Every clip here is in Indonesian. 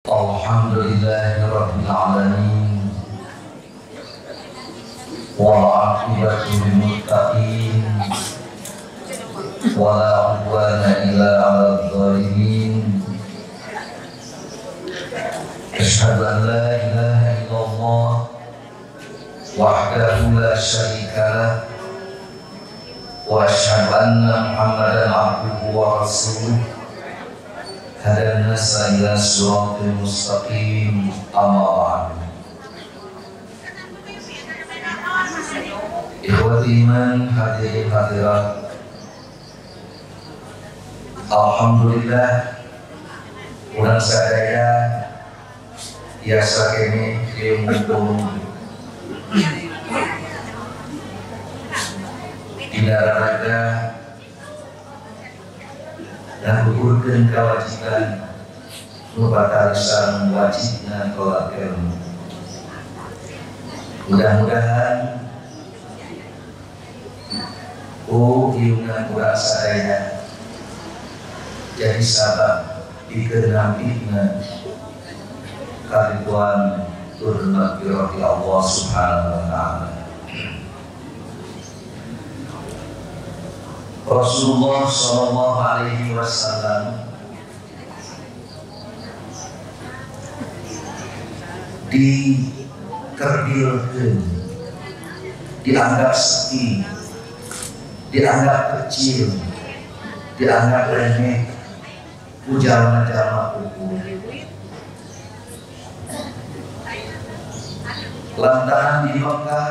Alhamdulillahirabbil alamin wal 'aqibatu lil muttaqin wala 'udwana illa 'alal zalimin. Asyhadu an la ilaha illallah wahdahu la syarika lah wa asyhadu anna Muhammadan 'abduhu wa rasuluh. Hadan nasa ila siratal mustaqim. Amma ba'du. Ikhwati iman, hadirin hadirat, alhamdulillah urang sadaya biasa kene ilmu tindararaga dan gugurkeun kewajiban nu batarisan wajibna tolak ilmu. Mudah-mudahan iungan urang sadaya jadi sabab dikenampina karidwan turun birahmati Allah subhanahu wa ta'ala. Rasulullah sallallahu alaihi wasallam dikerdilkeun, dianggap sepi, dianggap kecil, dianggap remeh, jalma-jalma kuku. Lantaran di Mekah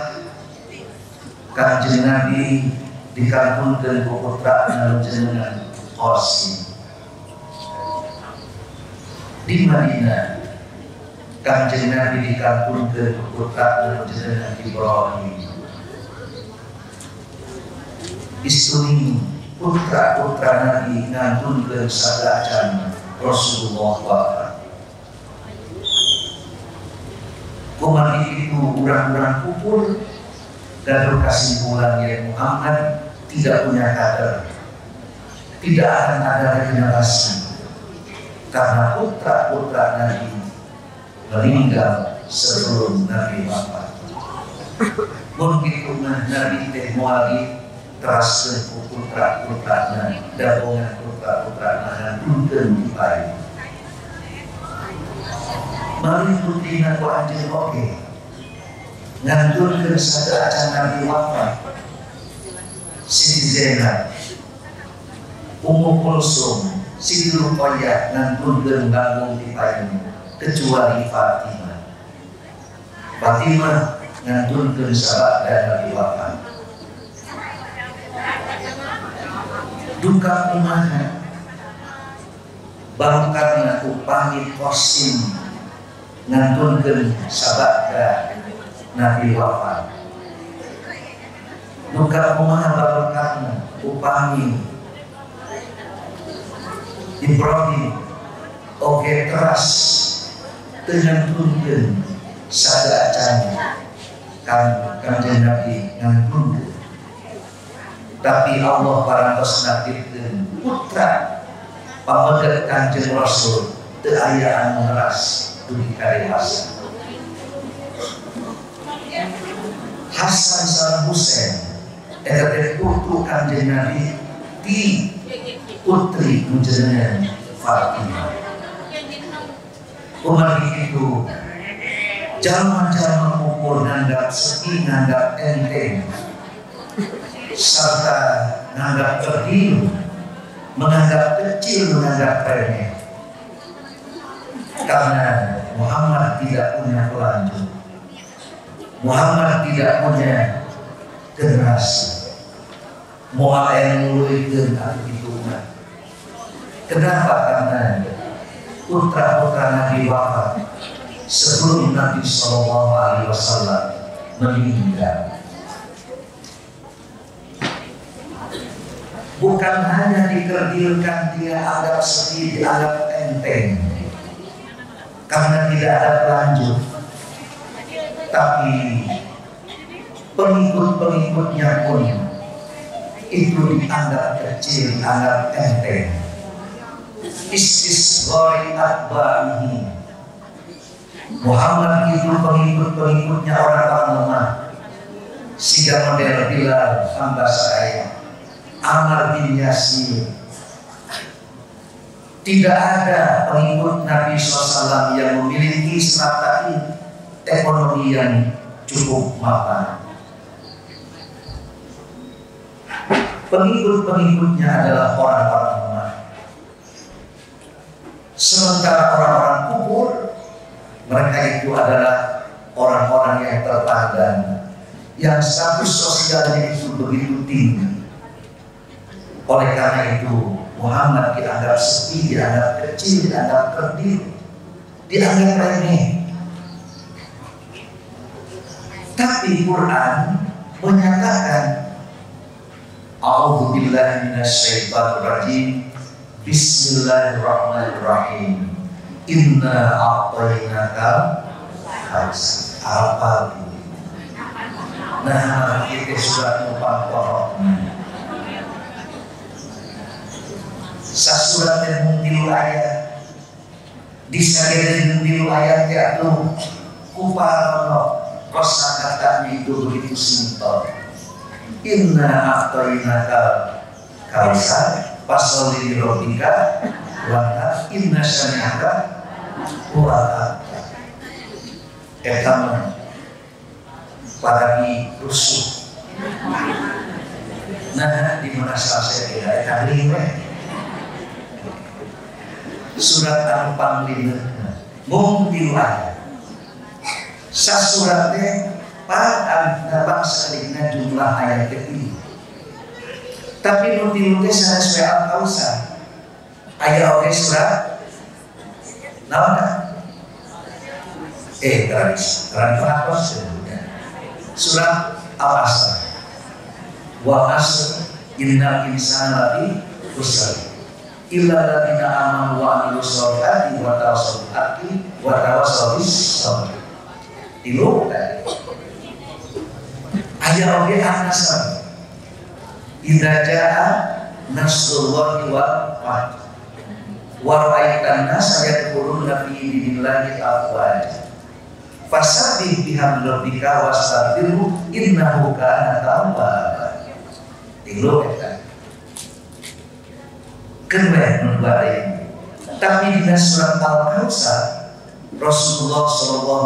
Kanjeng Nabi dikabulkeun ku putrana jenengan Qasim. Di Madinah Kanjeng Nabi dikabulkeun ku putrana jenengan Ibrahim. Istri putra-putra Nabi ngantunkeun sadacan Rasulullah wafat. Kumari itu urang-urang kupul dan berkesimpulan yang Muhammad tidak punya kader, tidak akan ada regenerasi karena putra-putra Nabi meninggal sebelum Nabi wafat. Mungkin Nabi teh muali teraskeun putra-putrana, dabongan putra-putrana ngantunkeun di payu. Mari putrina ku anjeun oge ngantunkeun sadaacan Nabi wafat. Siti Zainab, Ummu Kulsum, Siti Ruqayyah ngantunkeun bangun di payu, kecuali Fatimah. Fatimah ngantunkeun sabada Nabi wafat. Duka kumaha baru karena upami Qasim ngantunkeun sabada Nabi wafat. Duka kumaha baru karena upami Ibrahim oge keras teu ngantunkeun sadacan Kanjeng Nabi ngantunkeun. Tapi Allah parantos ngatipkeun putra pamegat Kanjeng Rasul teu aya anu ngeras dugi kadewasa. Hasan sareng Husain eta teh putu Kanjeng Nabi ti putri jenengan Fatimah. Umari itu jalma-jalma ukur nganggap sepi, nganggap enteng, serta menganggap kerdil, menganggap kecil, menganggap remeh. Karena Muhammad tidak punya pelanjut, Muhammad tidak punya generasi. Moal yang nuluikeun atuh ditunggu. Kenapa? Karena putra-putra Nabi wafat sebelum Nabi Sallallahu Alaihi Wasallam meninggal. Bukan hanya dikerdilkan, dia anggap sepi, dianggap enteng karena tidak ada pelanjut, tapi pengikut-pengikutnya pun itu dianggap kecil, dianggap enteng. Istisghari atba'ihi Muhammad itu pengikut-pengikutnya orang-orang lemah. Sehingga model Bilal, hamba saya, Ammar bin Yasir. Tidak ada pengikut Nabi SAW yang memiliki strategi ekonomi yang cukup mapan. Pengikut-pengikutnya adalah orang-orang lemah. Sementara orang-orang kubur, mereka itu adalah orang-orang yang terpandang, yang status sosialnya itu begitu tinggi. Oleh karena itu Muhammad dianggap sepi, dianggap kecil, dianggap kerdil, dianggap remeh. Tapi Quran menyatakan, A'udzubillahi minasyaitonir rajim, Bismillahirrahmanirrahim, Inna a'tainaka kautsar. Apa itu? Nah, kita surat Al-Baqarah. Sasurat yang mungkin ayat disagari mungkin ayat yaitu kuparono kosakatanya itu begitu simpel. Inna a'tainaka kautsar fasholli li rabbika wanhar inna syani'aka huwal abtar. Etaman paragi rusuh. Nah, di mana saya tidak ada surat Al-Panglima mungtilah sasuratnya pada sekelilingnya jumlah ayat kecil, tapi mungtilah saya sesuai Al-Kautsar ayat oke surat nama surat Al-Asr wa asr innal insana lafi khusr illa alladziina aamanu wa 'amilus sholihati wa tawassaw bil haqqi wa tawassaw bis sabr. Tilu ayat oge an-nasr. Idza jaa nasrullahi wal fath wa ra'aitan nasa yadkhuluna fi dinillahi afwaja fasabbih bihamdi rabbika wastaghfirhu innahu kana tawwaba. Tilu keren membaik. Tapi di surat Al-Kautsar Rasulullah SAW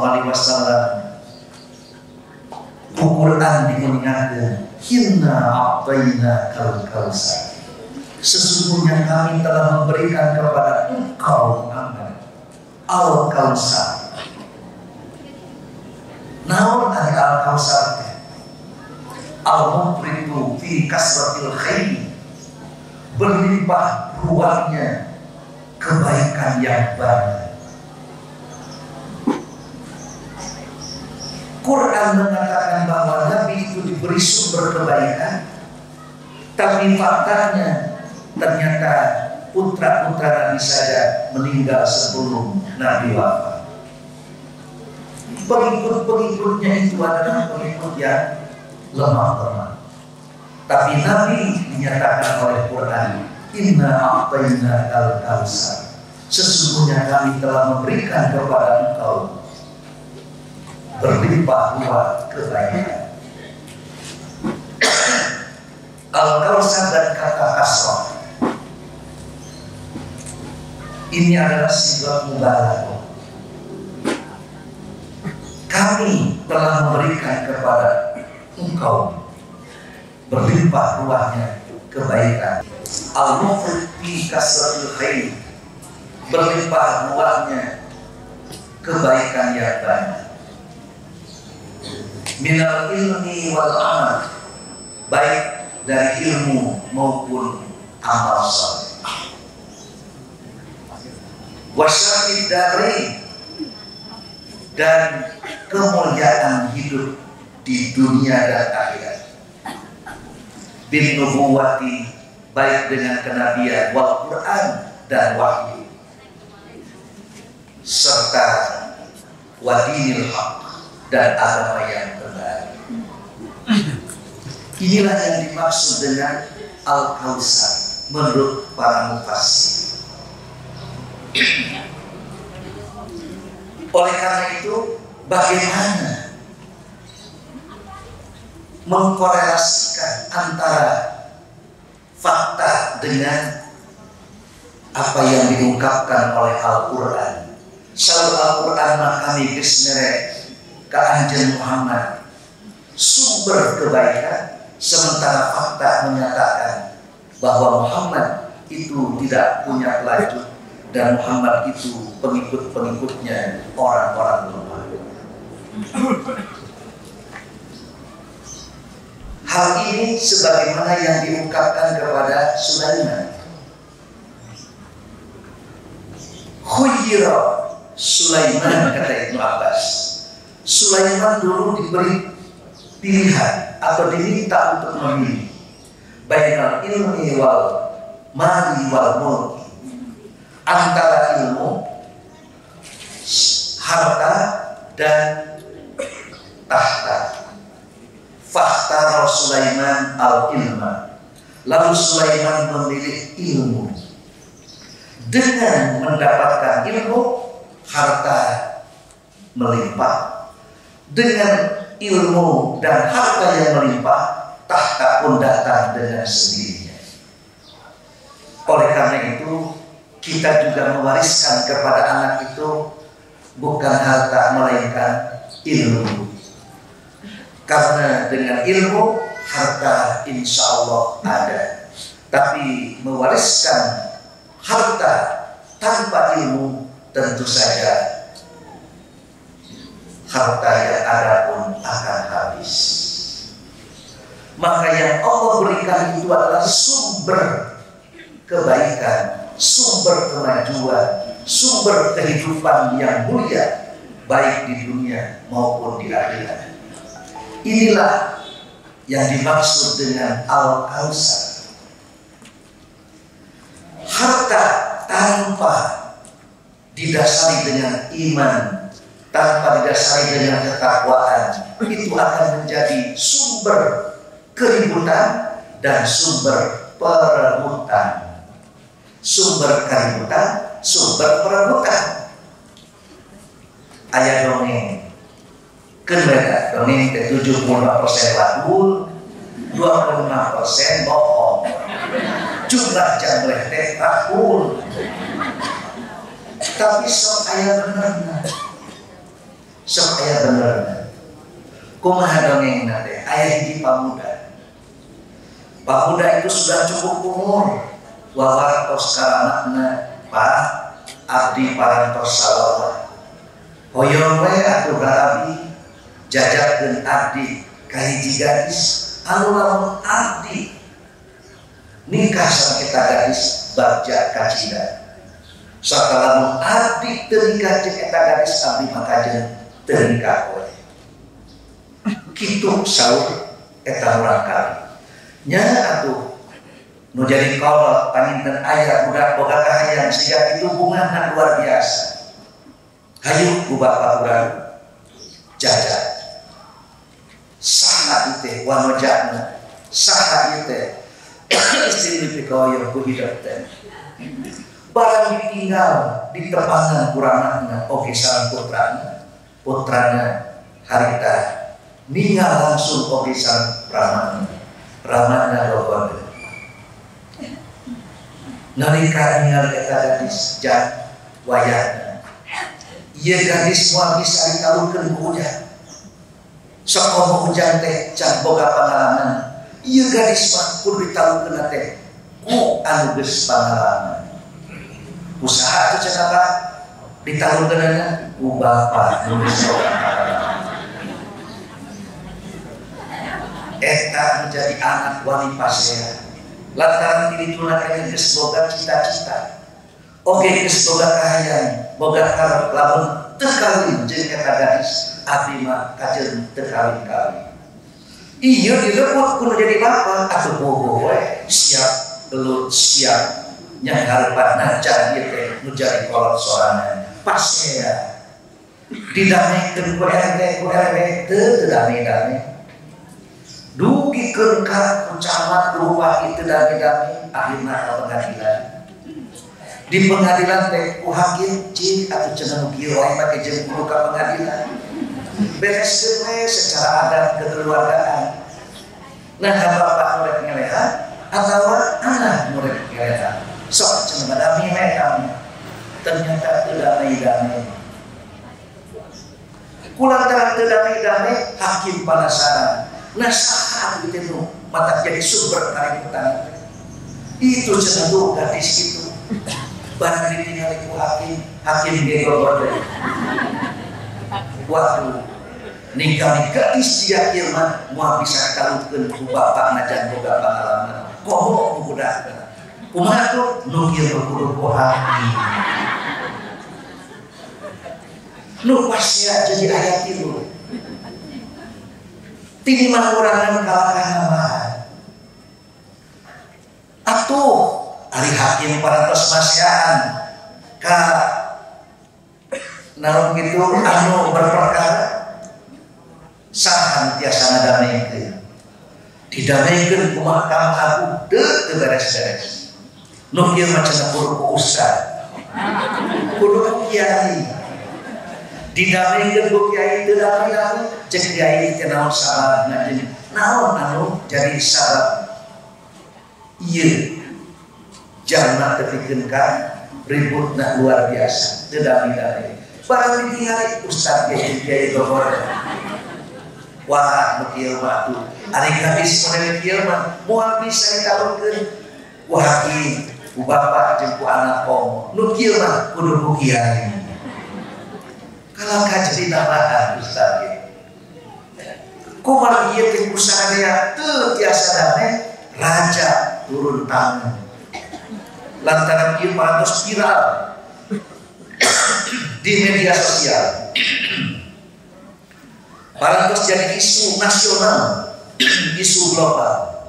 Quran diingatkan, Inna a'tainakal kautsar, sesungguhnya kami telah memberikan kepada engkau Muhammad Al-Kautsar. Namun ada Al-Kautsar Al-Mufritu fi kasratil khair, berlimpah ruangnya kebaikan yang banyak. Quran mengatakan bahwa Nabi itu diberi sumber kebaikan, tapi faktanya ternyata putra-putra Nabi saja meninggal sebelum Nabi wafat. Pengikut-pengikutnya itu adalah pengikut yang lemah. Tapi Nabi dinyatakan oleh Quran, Inna a'tainakal kautsar, sesungguhnya kami telah memberikan kepada engkau berlimpah ruah kebaikan. Al-Kautsar dan kata kasrah ini adalah sifat mubalaghah. Kami telah memberikan kepada engkau berlimpah ruahnya kebaikan. Al-Mufrid fi kasratil khair, berlimpah ruahnya kebaikan yang banyak. Minal ilmi wal amal, baik dari ilmu maupun amal saleh. Wasyafid dari, dan kemuliaan hidup di dunia dan akhirat. Bin nubuwati, baik dengan kenabian, wal Quran dan wahyu, serta wadinil haq, dan agama yang benar. Inilah yang dimaksud dengan Al-Kautsar menurut para mufassir. Oleh karena itu, bagaimana mengkorelasikan antara fakta dengan apa yang diungkapkan oleh Al-Quran. Selalu Al-Quran kami gesnere ke Anjen Muhammad sumber kebaikan, sementara fakta menyatakan bahwa Muhammad itu tidak punya pelaju dan Muhammad itu pengikut-pengikutnya orang-orang lemah. Hal ini sebagaimana yang diungkapkan kepada Sulaiman. Khuyyira Sulaiman, kata Ibnu Abbas. Sulaiman dulu diberi pilihan atau diminta untuk memilih bainal ilmi wal mali wal mulki, antara ilmu, harta dan tahta. Fakhtara Sulaiman al-ilma, lalu Sulaiman memilih ilmu. Dengan mendapatkan ilmu, harta melimpah. Dengan ilmu dan harta yang melimpah, tahta pun datang dengan sendirinya. Oleh karena itu, kita juga mewariskan kepada anak itu bukan harta melainkan ilmu. Karena dengan ilmu, harta insya Allah ada. Tapi mewariskan harta tanpa ilmu, tentu saja harta yang ada pun akan habis. Maka yang Allah berikan itu adalah sumber kebaikan, sumber kemajuan, sumber kehidupan yang mulia, baik di dunia maupun di akhirat. Inilah yang dimaksud dengan Al-Kausar. Harta tanpa didasari dengan iman, tanpa didasari dengan ketakwaan, itu akan menjadi sumber keributan dan sumber perebutan. Sumber keributan, sumber perebutan. Ayat dongeng. Kenapa dongeng 75% laku, 25% bohong. Jumlah jamleh teh takul. Tapi sok aya benerna. Sok aya benerna. Kumaha dongeng nate? Aya hiji pamuda. Pamuda itu sudah cukup umur. Wawartos karamatna Pak abdi parantos salawat. Hoyong we atuh garabi jajakeun abdi ka hiji gadis anu lamun abdi nikah sama kita gadis bagja kacida. Sakalamun abdi teu nikah jeung eta gadis abdi maka jeung teu nikah we. Kitu saur eta urang kali. Nya atuh nu jadi kolot paninten aya budak boga kahayang siga itu hubungan luar biasa. Hayu ku bapak urang jajan. Saha itu wanojana, saha itu istri dipikoyo ku hidup teh. Barang ditinggal di tepangan kuranganna oge sareng putrana harita ninggal langsung oge sareng ramana logon. Nalika ningali eta gadis jan wayahna, ieu gadis moal bisa dikalukeun ku ujang. Sok ngomong hujan teh can boga pengalaman. Ieu gadis mah kudu ditalukeun teh ku anu geus pengalaman. Usaha teh cenah Pak ditalukeunna ku bapa nu geus boga pengalaman. Eta menjadi anak wali pasea. Lantaran tilituna kaya geus boga cita-cita. Oge geus boga kahayang, boga harap lamun teu kawin jeung eta gadis. Abdi mah kajeun teu kawin-kawin. Ieu dilebut kudu jadi bapa atuh bogo we siap gelut siap nya hareupna can ieu teh nu jadi kolot sorangan. Pasea didamekeun ku RT teu dame-dame. Dugikeun ka ku camat rumah itu dame-dame akhirna ka pengadilan. di pengadilan teh hakim cing atau cenah kieu wae make jeung kudu ka pengadilan bereskeun we secara adat kekeluargaan. Nah bapak norek ngeleha atawa anak norek ngeleha sok cenah badami we kami ternyata teu damai-damai. Kulantaran teu damai-damai hakim penasaran nah saha itu mata jadi sumber karimutan itu cenah tuh gadis itu barang ditinggali ku hakim gegogor deui. Waduh ningali gadis dia kieu mah moal bisa kalungkeun ku bapakna jan boga pengalaman komo budak kumaha tuh nu kieu kudu ku hakim nu pasnya jadi ayat itu tini mah urangan kalahkan namahan atuh ari hakim parantos masiaan ka naon kitu anu berperkara sahan tiasa ngadamekeun didamekeun ku mahkamah agung teu beres-beres nu kieu mah cenah kudu ku ustad kudu ku kiai didamekeun ku kiai teu damai-damai cek kiai teh naon sababna naon anu jadi sabab ieu jalma tepikeun ka ributna luar biasa teu damai-damai barang ditinggali ustad kiai gogor wah nu kieu mah tuh ari gadis model kieu mah moal bisa ditalungkeun ku hakim ku bapak jeung ku anak komo nu kieu mah kudu ku kiai kalangka jadi nambahan ustad ge kumaha ieu teh kusadaya teu tiasa damai raja turun tangan lantaran ieu parantos viral di media sosial parantos jadi isu nasional isu global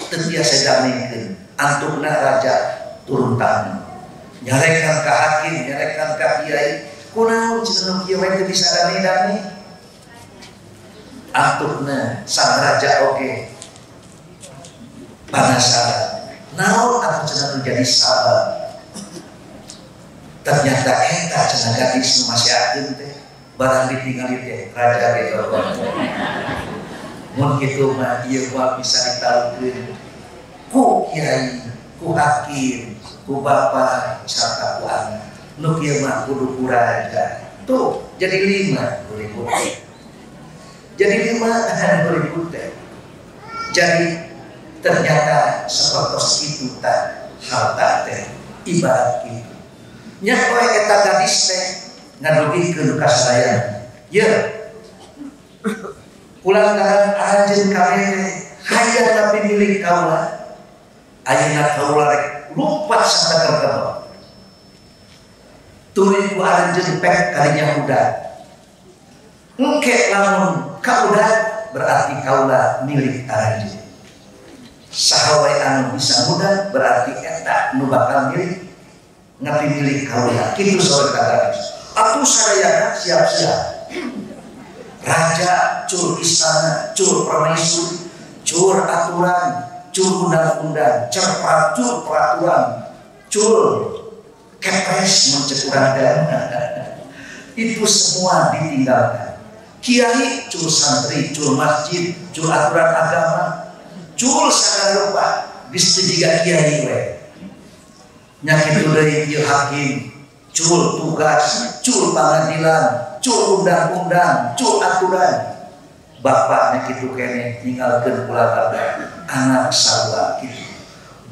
teu tiasa damekeun antukna raja turun tangan nyarekan ka hakim nyarekan ka kiai kunaon cenah kieu we teu bisa damai-damai antukna sang raja oge penasaran naon atuh cenah jadi sabab ternyata eta cenah gadis nu masyakeun teh barang ditinggali teh raja ge gogor mun kitu mah ieu mah bisa ditalungkeun ku kiai ku hakim ku bapak sarta ku anak nu kieu mah kudu ku raja tuh jadi 5 ribu jadi 5 ribu teh jadi ternyata seperti itu tak harta teh ibarat itu nya poe eta gadis teh ngadugikeun ka sadayana ye kulantaran anjeun kabeh hayang tapi milik kaula ayeuna kaula rek lumpat sampai terkebal tuluy ku anjeun pek kalinya budak engke lamun kaudak berarti kaula milik anjeun saha wae anu bisa mudah berarti eta nu bakal milik ngapi milik kaula kitu sore kata atuh sadayana siap-siap raja cur istana cur permaisuri cur aturan cur undang-undang cur peraturan cur kepres mencekurankan itu semua ditinggalkan kiai cur santri cur masjid cur aturan agama cur sagala rupa disetujiga kiai we nya kitu deui ieu hakim cul tugas cul pengadilan cul undang-undang cul aturan bapaknya kitu kene ninggalkeun kulawarga anak sarua kitu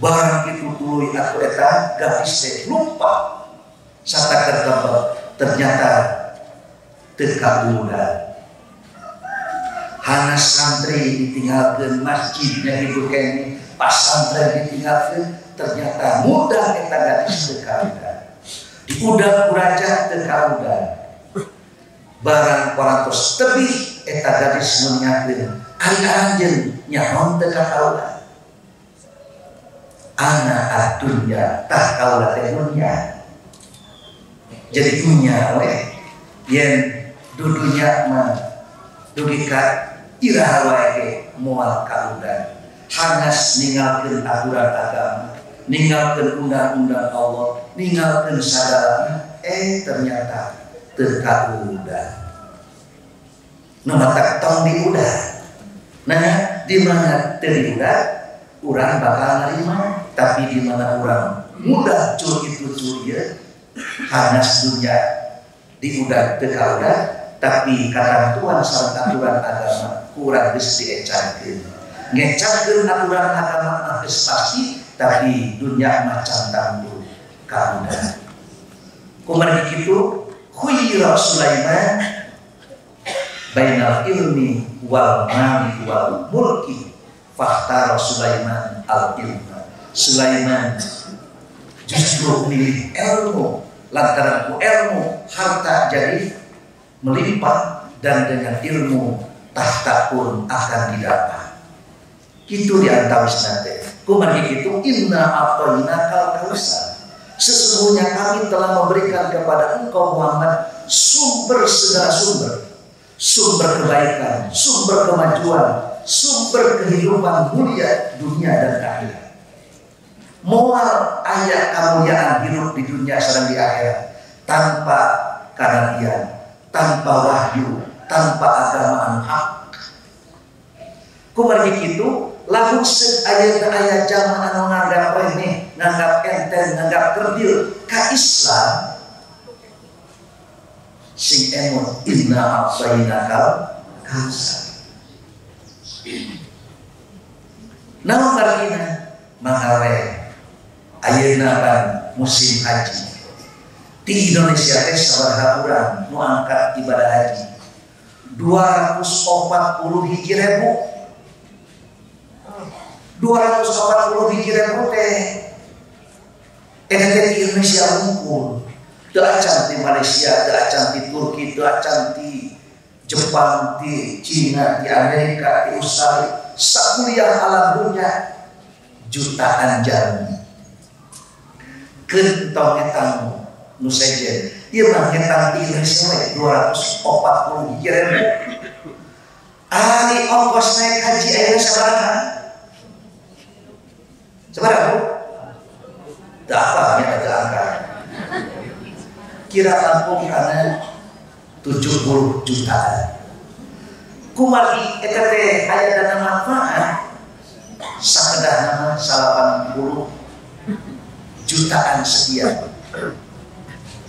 barang kitu tuluy atuh eta gadis teh lupa sarta kerkebel ternyata teu kabuldan hana santri ditinggalkeun masjidnya kitu kene pas santri ditinggalkeun ternyata mudah eta gadis teu kabuldan diudang ku raja teu kabuldan barang parantos tebih eta gadis menyakeun ari anjeun nyaon teu kaula ana atunya tah kaula teh dunya jadi dunya we yen dudunya mah dugi ka iraha wae ge moal kaludan hanas ninggalkeun aturan agama ninggalkan undang-undang Allah, ninggalkan sadar, ternyata terkaguda. Nama tak tong diudah. Nah, di mana teriudah, orang bakal nerima. Tapi di mana orang mudah cur itu cur ya, hanas dunia diudah terkaudah. Tapi kata Tuhan sareng aturan agama kurang geus diecankeun. Ngecankeun aturan agama geus pasti, tapi dunia macam tambul kaudah. Kumaha kitu khuyira Sulaiman bainal ilmi wal mali wal mulki fakhtara Sulaiman al ilma. Sulaiman justru milih ilmu, lantaran ku ilmu harta jadi melimpah, dan dengan ilmu tahta pun akan didapat. Itu diantawisna teh. Kumaha kitu inna a'tainakal kautsar. Sesungguhnya kami telah memberikan kepada engkau Muhammad sumber segala sumber. Sumber kebaikan, sumber kemajuan, sumber kehidupan mulia dunia dan akhirat. Moal ayat kemuliaan hidup di dunia serta di akhirat tanpa kenabian, tanpa wahyu, tanpa agamaan hak. Kumaha kitu lamun ayat-ayat zaman anu nganggap remeh, nganggap enteng, nganggap kerdil ka Islam sing emon inna a'tainakal kautsar. Naon artina mangare ayeuna kan musim haji di Indonesia teh sabaraha urang nu angkat ibadah haji 240 hiji ribu 240 hiji ribu teh eta teh di Indonesia unggul. Teu acan di Malaysia, teu acan di Turki, teu acan di Jepang, di Cina, di Amerika, di Australia, sakuliah alam dunia jutaan jalmi. Kentong etang nu sejen, ieu mah etang di Indonesia we 240 ribu. Ari ongkos naik haji ayeuna sabaraha? Sabaraha, Bu? Teu apa nya ada angka. Kira Lampung karena 70 jutaan. Kumari eta teh aya dana manfaat sakedah nama 80 jutaan sekian.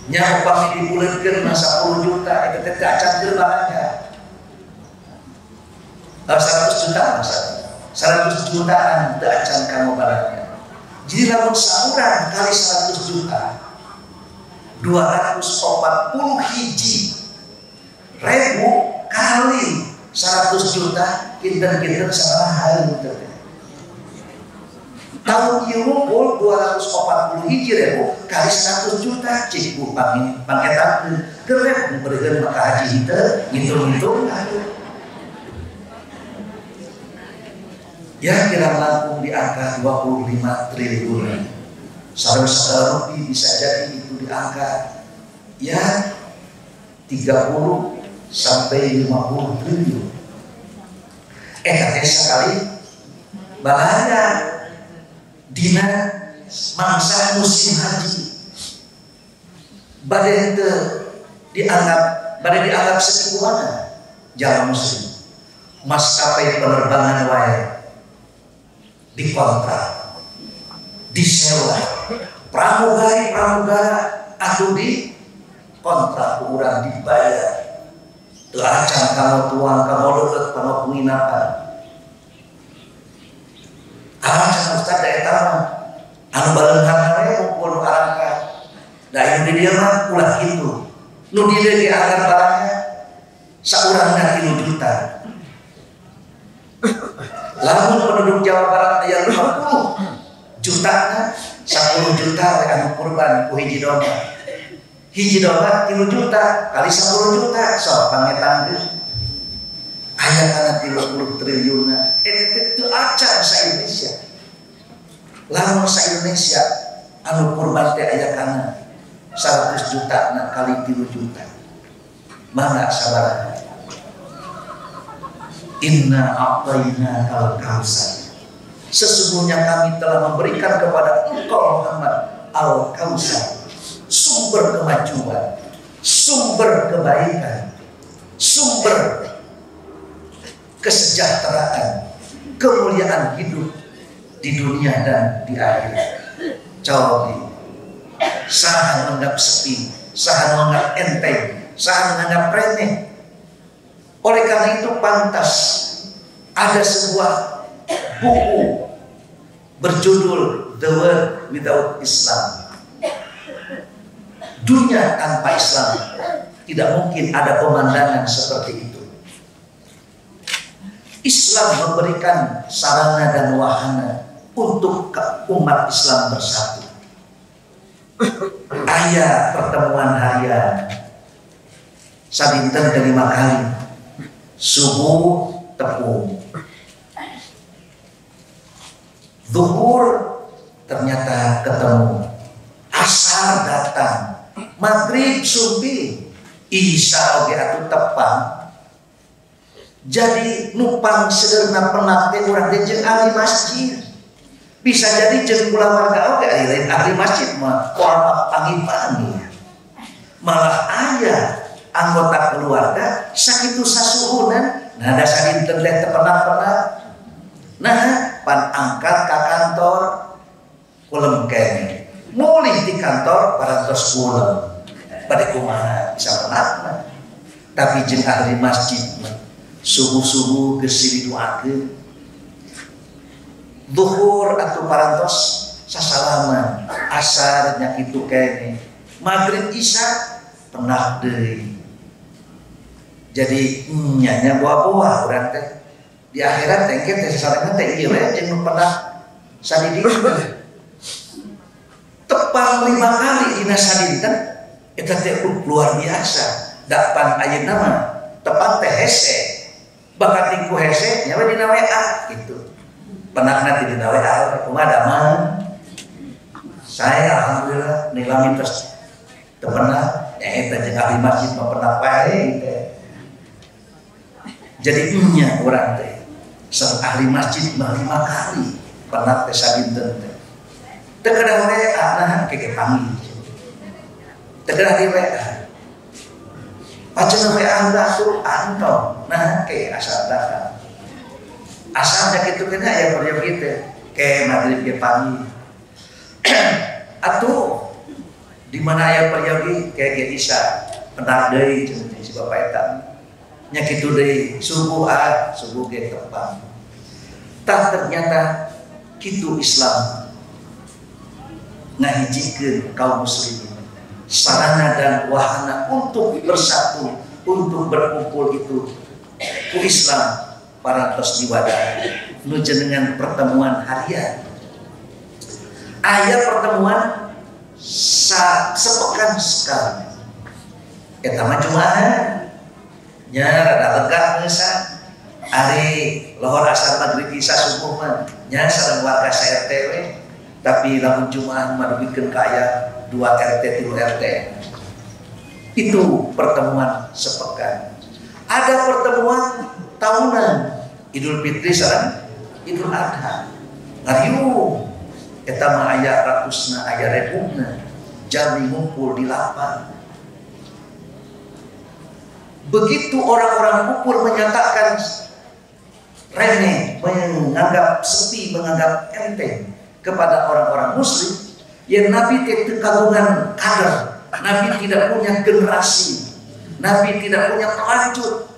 Nya upami dibuleutkeun 10 juta eta teh teu acan teu barangnya. 100 juta maksudnya. 100 jutaan teu acan kamu barangnya. Jadi lamun saurang kali 100 juta 240 hiji ribu kali 100 juta kinten-kinten sabaraha heuh. Tahun ieu ngumpul 240 hiji ribu kali 100 juta cik bu pangetakeun keur memberikeun maka haji teu ngitung-ngitung ya kira Lampung di angka 25 triliun. Saudara-saudara rupiah bisa jadi itu di angka ya 30 sampai 50 triliun. Teh sekali balanya dina mangsa musim haji bade dianggap sekikuana jalan muslim maskapai penerbangan wae dikontrak disewa pramugara atau di kontrak urang dibayar teu acan kamu tuang kamu leureut kamu penginapan acan ustaz da eta mah anu baleunghan we ngumpul arangka da anu di dieu mah ulah kitu nu di dieu dianggar barangnya saurangna 3 juta lamun penduduk Jawa Barat aya 50 jutana 10 juta we anu kurban ku hiji domba. Hiji domba 3 juta kali 10 juta sok pangetangkeun. Aya kana 30 triliunna. Itu acan sa Indonesia. Lamun sa Indonesia anu kurban teh aya kana 100 juta na kali 3 juta. Mangga sabaraha? Inna a'tainakal kautsar. Sesungguhnya kami telah memberikan kepada engkau Muhammad Al-Kautsar, sumber kemajuan, sumber kebaikan, sumber kesejahteraan, kemuliaan hidup di dunia dan di akhirat. Coba sahan menganggap sepi, sahan menganggap enteng, sahan menganggap remeh. Oleh karena itu pantas ada sebuah buku berjudul The World Without Islam. Dunia tanpa Islam, tidak mungkin ada pemandangan seperti itu. Islam memberikan sarana dan wahana untuk umat Islam bersatu. Ayat pertemuan harian sabinten dari 5 kali, subuh tepung, zuhur ternyata ketemu, asar datang, maghrib sumpi, isya oge atuh tepang. Jadi numpang sederna penate urang teh jeung ahli masjid. Bisa jadi jeung ulah warga oge lain ahli masjid mah orang pangi-pangi. Malah aya anggota keluarga sakitu sasuhunan, nah da sadinten teh teu pernah. Nah, pan angkat ka kantor kulem kene. Mulih di kantor parantos kulem. Bade kumaha bisa pernah. Tapi jeung ahli masjid mah subuh-subuh geus didoakeun, zuhur atau parantos sasalaman, asar nya kitu kene, maghrib isya pernah deui. Jadi nya buah-buah urang teh di akhirat teh teh sasarengan teh ieu we jeung pernah sadidi tepang 5 kali dina sadinten eta teh luar biasa. Dapan ayeuna mah tepang teh hese. Bakat tingku hese nyawa dina WA gitu. Pernah nanti dina WA kumaha damang. Saya alhamdulillah nilami terus teu pernah eta jeung ahli masjid mah pernah wae teh. Jadi nya urang teh sareng ahli masjid mah 5 kali pernah teh sadinten teh. Teu kada WA nah keke panggil. Teu kada di WA. Pacenah WA atuh antong, nah ke asal datang. Asalnya gitu kena ya periode gitu, ke maghrib ke pagi. Atuh di mana ya periode ke isya, pendak deui cenah si bapak eta. Nya kitu deui subuh ge tepang. Tah ternyata kitu Islam ngahijikeun kaum muslimin. Sarana dan wahana untuk bersatu, untuk berkumpul itu ku Islam parantos diwadahi nuju dengan pertemuan harian. Aya pertemuan sepekan sekali. Eta mah Jumaah nya rada lega ngeusan. Ari lohor asar maghrib isya subuh mah nya sareng warga RT we. Tapi lamun Jumaah mah dibikeun ka aya 2 RT 3 RT. Itu pertemuan sepekan. Ada pertemuan tahunan, Idul Fitri sareng Idul Adha. Ngariung eta mah aya ratusna aya repugna jami ngumpul di lapang. Begitu orang-orang kufur menyatakan remeh, menganggap sepi, menganggap enteng kepada orang-orang muslim, ya Nabi tidak kagungan kader, Nabi tidak punya generasi, Nabi tidak punya pelanjut.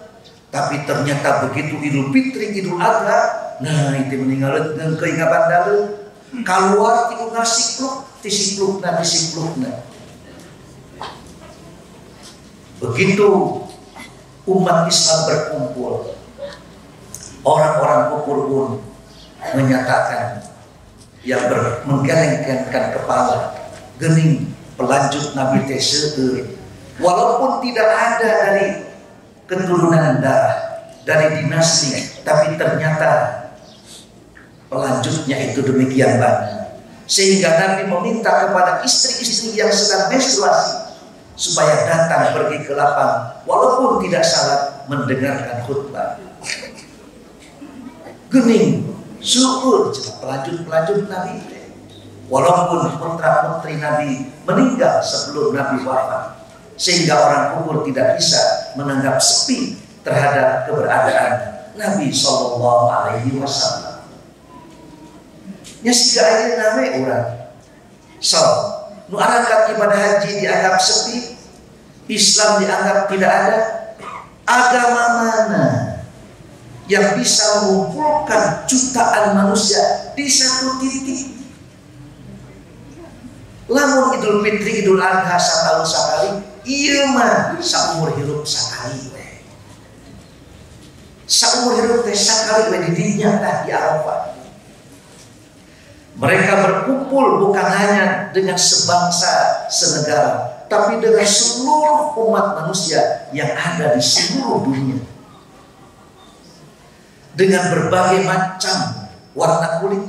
Tapi ternyata begitu Idul Fitri, Idul Adha, nah itu meninggal dengan keingapan dalu keluar tiku ngasikluk, tisiklukna. Begitu umat Islam berkumpul, orang-orang kufur pun menyatakan yang menggeleng-gelengkan kepala, gening pelanjut Nabi teh seueur. Walaupun tidak ada dari keturunan darah, dari dinasti, tapi ternyata pelanjutnya itu demikian banyak. Sehingga Nabi meminta kepada istri-istri yang sedang menstruasi supaya datang pergi ke lapang, walaupun tidak salat mendengarkan khutbah. Gening Syukur pelajun Nabi. Walaupun putra-putri Nabi meninggal sebelum Nabi wafat, sehingga orang kufur tidak bisa menganggap sepi terhadap keberadaan Nabi Sallallahu Alaihi Wasallam. Ya siga nama orang. So, nu arangkat ibadah haji dianggap sepi, Islam dianggap tidak ada. Agama mana yang bisa mengumpulkan jutaan manusia di satu titik? Lamun Idul Fitri, Idul Adha setahun sekali, iya mah saumur hidup sekali. Saumur hidup sekali di didinya di Arafah. Mereka berkumpul bukan hanya dengan sebangsa, senegara, tapi dengan seluruh umat manusia yang ada di seluruh dunia. Dengan berbagai macam warna kulit,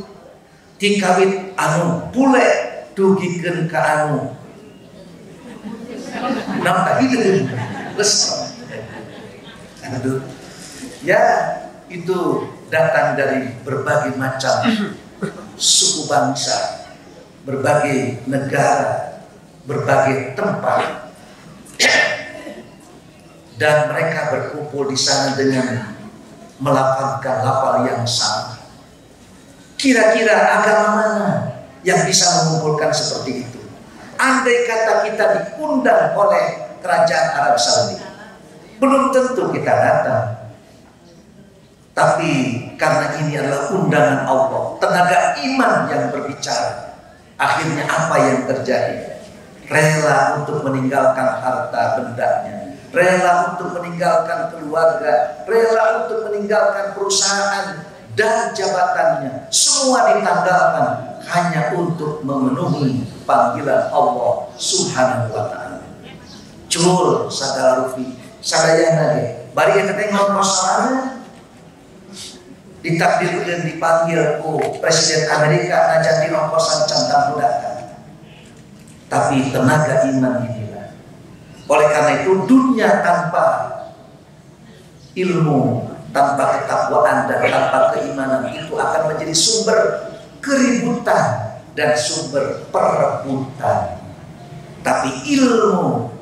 tikawit anu bule dugikeun ka anu nampak hideung lestari. Aduh, ya itu datang dari berbagai macam suku bangsa, berbagai negara, berbagai tempat, dan mereka berkumpul di sana dengan melafalkan lafal yang sama. Kira-kira agama mana yang bisa mengumpulkan seperti itu? Andai kata kita diundang oleh kerajaan Arab Saudi, belum tentu kita datang. Tapi karena ini adalah undangan Allah, tenaga iman yang berbicara, akhirnya apa yang terjadi? Rela untuk meninggalkan harta bendanya, rela untuk meninggalkan keluarga, rela untuk meninggalkan perusahaan dan jabatannya, semua ditanggalkan hanya untuk memenuhi panggilan Allah Subhanahu wa Ta'ala. Cul sadar rufi sadayana ge bari eta teh ngomong ditakdirkeun dipanggil ku Presiden Amerika najan di ongkosan cantang budakan. Tapi tenaga iman inilah. Oleh karena itu dunia tanpa ilmu, tanpa ketakwaan dan tanpa keimanan itu akan menjadi sumber keributan dan sumber perebutan. Tapi ilmu,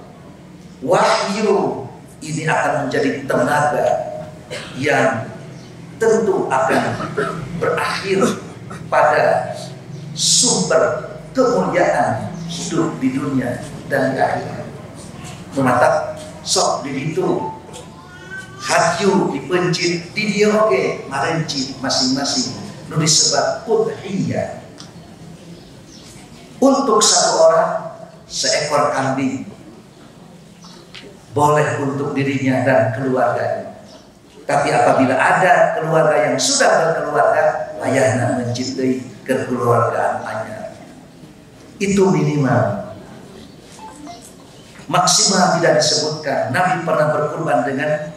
wahyu ini akan menjadi tenaga yang tentu akan berakhir pada sumber kemuliaan hidup di dunia dan di akhirat. Menatap sok di itu haju dipencit di dia oke marencit masing-masing nulis sebab udhiyah. Untuk satu orang seekor kambing boleh untuk dirinya dan keluarganya. Tapi apabila ada keluarga yang sudah berkeluarga, layaknya mencintai kekeluargaan anyar. Itu minimal. Maksimal tidak disebutkan. Nabi pernah berkurban dengan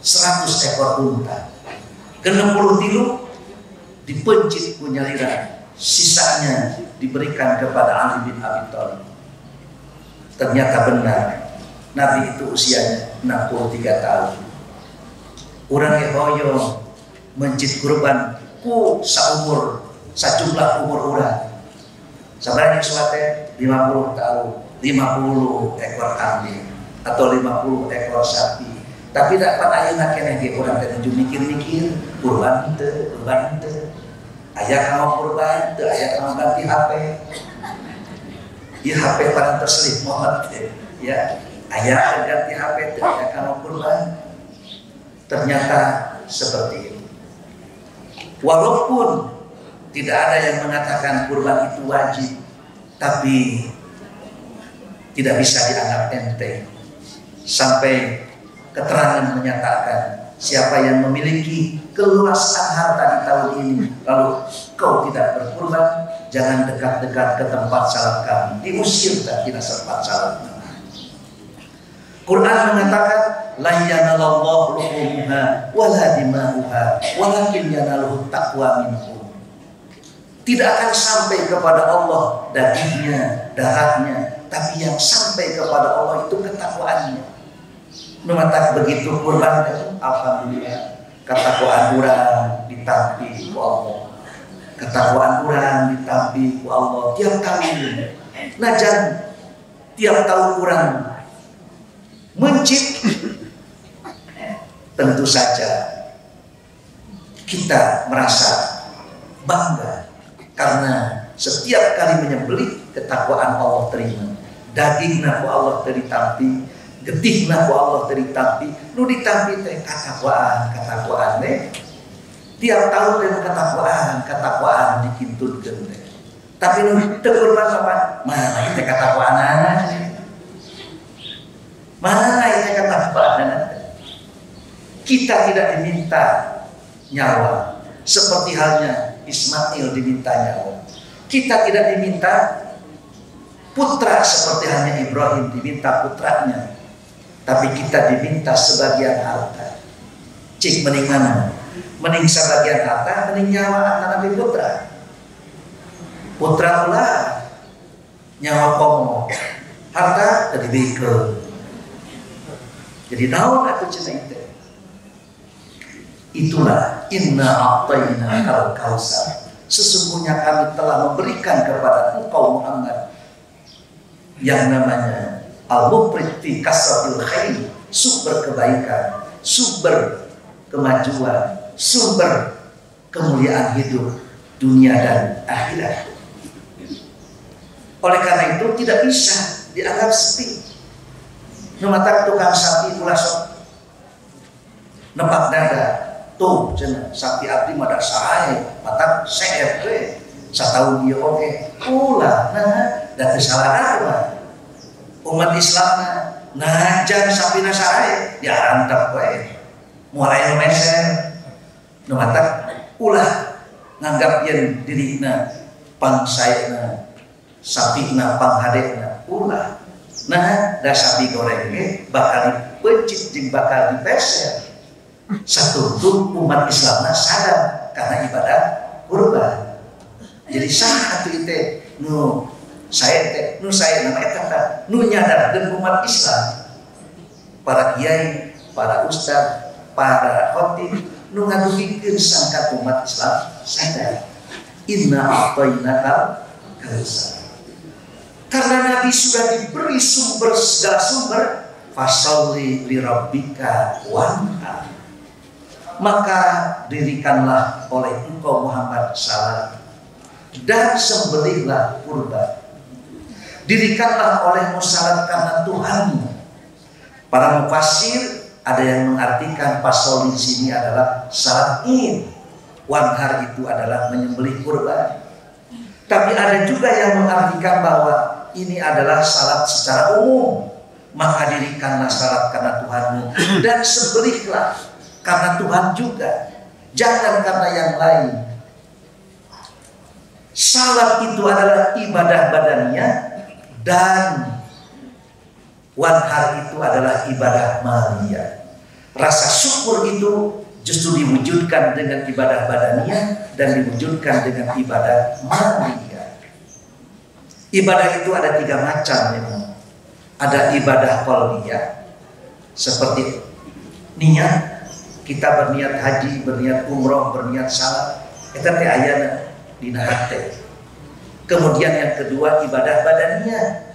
100 ekor unta. Ke-60 tilu dipencit punya lira. Sisanya diberikan kepada Ali bin Abi Thalib. Ternyata benar. Nabi itu usianya 63 tahun. Orang yang hoyo mencit kurban ku saumur sajumlah umur orang. Sebenarnya suatu 50 tahun, 50 ekor kambing atau 50 ekor sapi. Tapi dapat ayeuna keneh ge urang teh mikir-mikir kurban teu. Aya kanu kurban teu, aya kanu ganti HP. Ieu HP barang terselip mood ya. Aya ganti HP teu, aya kanu kurban. Ternyata seperti itu. Walaupun tidak ada yang mengatakan kurban itu wajib, tapi tidak bisa dianggap enteng. Sampai keterangan menyatakan siapa yang memiliki keluasan harta di tahun ini, lalu kau tidak berkurban, jangan dekat-dekat ke tempat salat kami. Diusir dan tidak sempat salat. Quran mengatakan la yanalallahu luhumha wala dima'uha walakin yanaluhu taqwa minkum. Tidak akan sampai kepada Allah dagingnya, darahnya, tapi yang sampai kepada Allah itu ketakwaannya. Mematak begitu kurban, alhamdulillah ketakwaan urang ditampi ku Allah. ketakwaan orang ditampi ku Allah tiap tahun. Najan tiap tahun orang mencit, tentu saja kita merasa bangga karena setiap kali menyembelih ketakwaan Allah terima. Dagingna ku Allah ditampi, getihna ku Allah ditampi, nu ditampi teh katakwaan teh. Tiap tahun teh katakwaan dikintutkeun teh. Tapi nu teu kurban apa? Mana ieu teh katakwaanana? Mana ieu teh katakwaanana? Kita tidak diminta nyawa seperti halnya Ismail diminta nyawa. Kita tidak diminta putra seperti halnya Ibrahim diminta putranya. Tapi kita diminta sebagian harta. Cik mending mana? Mending sebagian harta, mending nyawa antara putra. Putra ulah nyawa komo, harta jadi bikeun. Jadi naon aku cenah itu. Itulah inna a'tayna kal kausar. Sesungguhnya kami telah memberikan kepada engkau Muhammad yang namanya al-mufrid fi kasratil khair, sumber kebaikan, sumber kemajuan, sumber kemuliaan hidup dunia dan akhirat. Oleh karena itu tidak bisa dianggap sepi. Numatak tukang sapi ulah sok nempak dada tuh cenah sapi abdi mah da sae matak CFP satahun ieu oge ulah nah da teu salah mah umat Islam najan sapina sae diarantep we mulai meser nu matak ulah nganggap yen dirina pangsaena sapina panghadena ulah nah da sapi goreng ge bakal dipencit jeung bakal dipeser satu umat Islamna sadar karena ibadah kurban. Jadi sah atuh teh nu saya nama eta nu nyadar dan umat Islam para kiai, para ustaz, para khatib nu ngadugikeun sangkat umat Islam sadar inna a'tainakal kausar. Karena Nabi sudah diberi segala sumber fasalli li rabbika wanhar. Maka dirikanlah oleh engkau Muhammad salat dan sembelihlah kurban. Dirikanlah olehmu salat karena Tuhanmu. Para mufassir ada yang mengartikan pasal di sini adalah salat Id. Wanhar itu adalah menyembelih kurban. Tapi ada juga yang mengartikan bahwa ini adalah salat secara umum. Maka dirikanlah salat karena Tuhanmu dan sembelihlah karena Tuhan juga, jangan karena yang lain. Salat itu adalah ibadah badannya dan wanhar itu adalah ibadah maliyah. Rasa syukur itu justru diwujudkan dengan ibadah badannya dan diwujudkan dengan ibadah maliyah. Ibadah itu ada 3 macam memang. Ada ibadah qalbiyah seperti niat. Kita berniat haji, berniat umroh, berniat salat, eta teh ayana dina hate. Kemudian yang kedua ibadah badannya.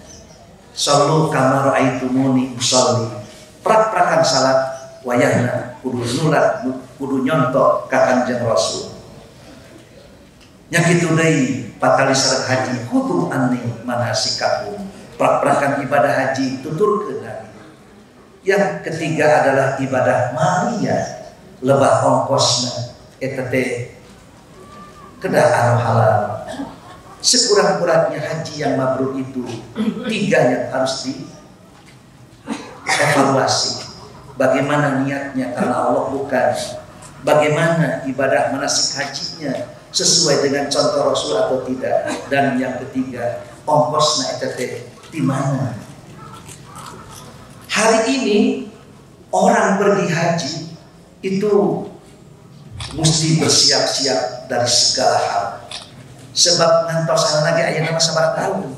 Sallu kama raaitumuni usolli. Prak-prakan salat wayahna kudu nulat, kudu nyontok ka Kanjeng Rasul. Nya kitu deui patali salat haji kudu anni manasikakum. Prak-prakan ibadah haji tuturkeun Nabi. Yang ketiga adalah ibadah maliyah. Lebah ongkosna eta teh kedah anu halal. Sekurang-kurangnya haji yang mabrur itu 3 yang harus dievaluasi. Bagaimana niatnya karena Allah bukan. Bagaimana ibadah manasik hajinya sesuai dengan contoh Rasul atau tidak. Dan yang ketiga ongkosna eta teh di mana. Hari ini orang pergi haji itu mesti bersiap-siap dari segala hal. Sebab ngantosan lagi aya nama sabar tahun.